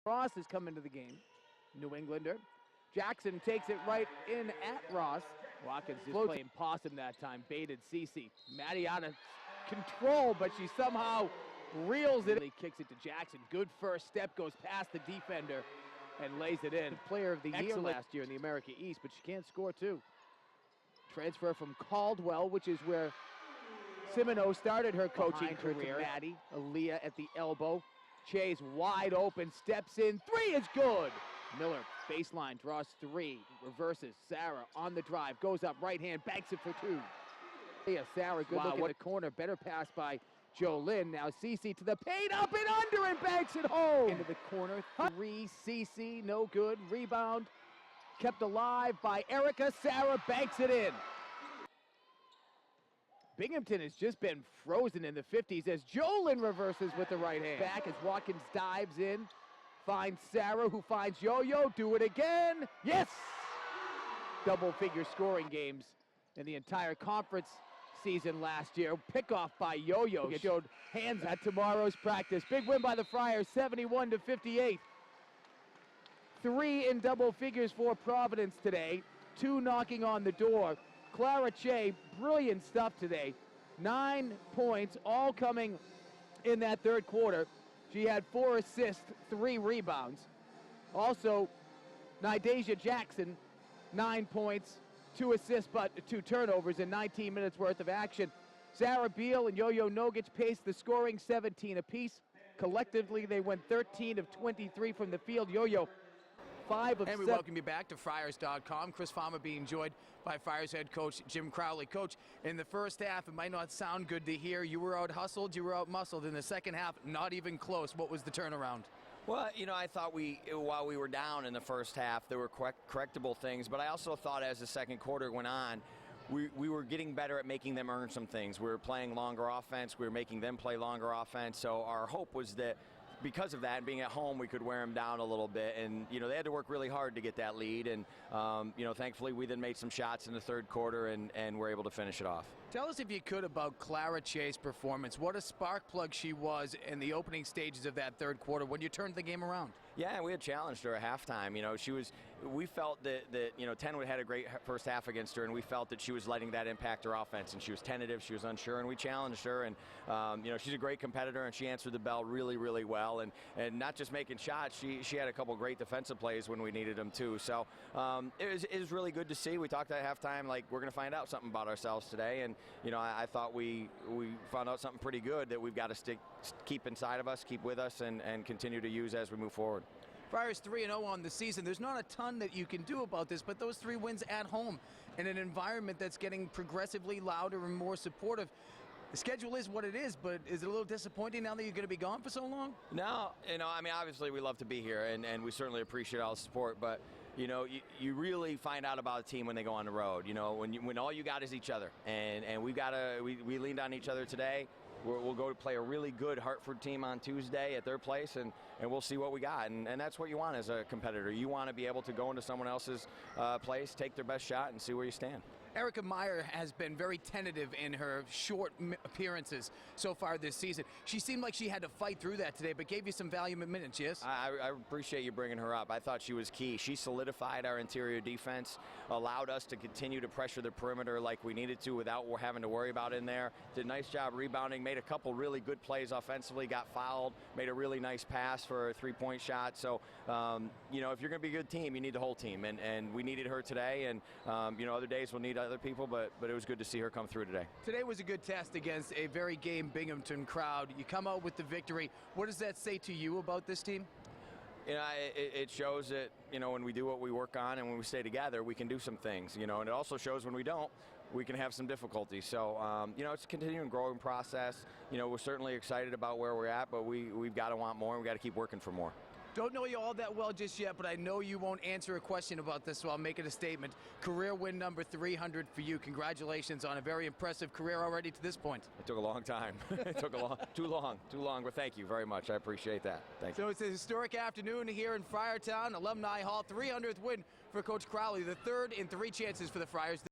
Ross has come into the game, New Englander. Jackson takes it right in at Ross. Watkins just playing possum that time, baited Cece. Maddie out of control, but she somehow reels it. He kicks it to Jackson. Good first step, goes past the defender and lays it in. Player of the year last year in the America East, but she can't score too. Transfer from Caldwell, which is where Simoneau started her coaching career. Maddie, Aaliyah at the elbow. Chase wide open, steps in, three is good. Miller, baseline, draws three, reverses. Sarah on the drive, goes up right hand, banks it for two. Yeah, Sarah, good look in the corner, better pass by Jolynn. Now Cece to the paint, up and under, and banks it home. Into the corner, three, Cece, no good. Rebound, kept alive by Erica. Sarah banks it in. Binghamton has just been frozen in the 50s as Jolynn reverses with the right hand. Back as Watkins dives in, finds Sarah, who finds Yo-Yo. Do it again. Yes! Double-figure scoring games in the entire conference season last year. Pickoff by Yo-Yo showed hands at tomorrow's practice. Big win by the Friars, 71-58. Three in double figures for Providence today. Two knocking on the door. Clara Che, brilliant stuff today. 9 points, all coming in that third quarter. She had 4 assists, 3 rebounds. Also, Nydasia Jackson, 9 points, 2 assists, but 2 turnovers in 19 minutes worth of action. Sarah Beal and Yo-Yo Nogic paced the scoring, 17 apiece. Collectively, they went 13 of 23 from the field. Yo-Yo, 5 of 7. And we welcome you back to Friars.com. Chris Farmer being joined by Friars head coach Jim Crowley. Coach, in the first half, it might not sound good to hear. You were out hustled, you were out muscled. In the second half, not even close. What was the turnaround? Well, you know, I thought while we were down in the first half, there were correctable things. But I also thought as the second quarter went on, we were getting better at making them earn some things. We were playing longer offense. We were making them play longer offense. So our hope was that because of that, and being at home, we could wear them down a little bit. And, you know, they had to work really hard to get that lead. And, you know, thankfully, we then made some shots in the third quarter and were able to finish it off. Tell us, if you could, about Clara Che's performance. What a spark plug she was in the opening stages of that third quarter when you turned the game around. Yeah, we had challenged her at halftime. You know, we felt that you know, Tenwood had a great first half against her, and we felt that she was letting that impact her offense, and she was tentative, she was unsure, and we challenged her. And you know, she's a great competitor, and she answered the bell really, really well. And not just making shots, she had a couple great defensive plays when we needed them too. So it was really good to see. We talked at halftime like we're going to find out something about ourselves today, and you know, I thought we found out something pretty good that we've got to keep inside of us, keep with us, and continue to use as we move forward. Friars 3-0 on the season. There's not a ton that you can do about this, but those 3 wins at home in an environment that's getting progressively louder and more supportive. The schedule is what it is, but is it a little disappointing now that you're going to be gone for so long? No, you know, I mean, obviously we love to be here, and we certainly appreciate all the support, but you know, you really find out about a team when they go on the road. You know, when all you got is each other, and we leaned on each other today. We'll go to play a really good Hartford team on Tuesday at their place, and we'll see what we got. And that's what you want as a competitor. You want to be able to go into someone else's place, take their best shot, and see where you stand. Erica Meyer has been very tentative in her short appearances so far this season. She seemed like she had to fight through that today, but gave you some valuable minutes, yes? I appreciate you bringing her up. I thought she was key. She solidified our interior defense, allowed us to continue to pressure the perimeter like we needed to without having to worry about in there. Did a nice job rebounding, made a couple really good plays offensively, got fouled, made a really nice pass for a 3-point shot. So, you know, if you're going to be a good team, you need the whole team, and we needed her today, and, you know, other days we'll need other people, but it was good to see her come through today. Today was a good test against a very game Binghamton crowd. You come out with the victory. What does that say to you about this team? You know, it shows that, you know, when we do what we work on and when we stay together, we can do some things, you know, and it also shows when we don't, we can have some difficulties. So, you know, it's a continuing growing process. You know, we're certainly excited about where we're at, but we've got to want more, and we've got to keep working for more. Don't know you all that well just yet, but I know you won't answer a question about this, so I'll make it a statement. Career win number 300 for you. Congratulations on a very impressive career already to this point. It took a long time. It took too long, but thank you very much. I appreciate that. Thank you. So it's a historic afternoon here in Friartown, Alumni Hall, 300th win for Coach Crowley, the third in 3 chances for the Friars.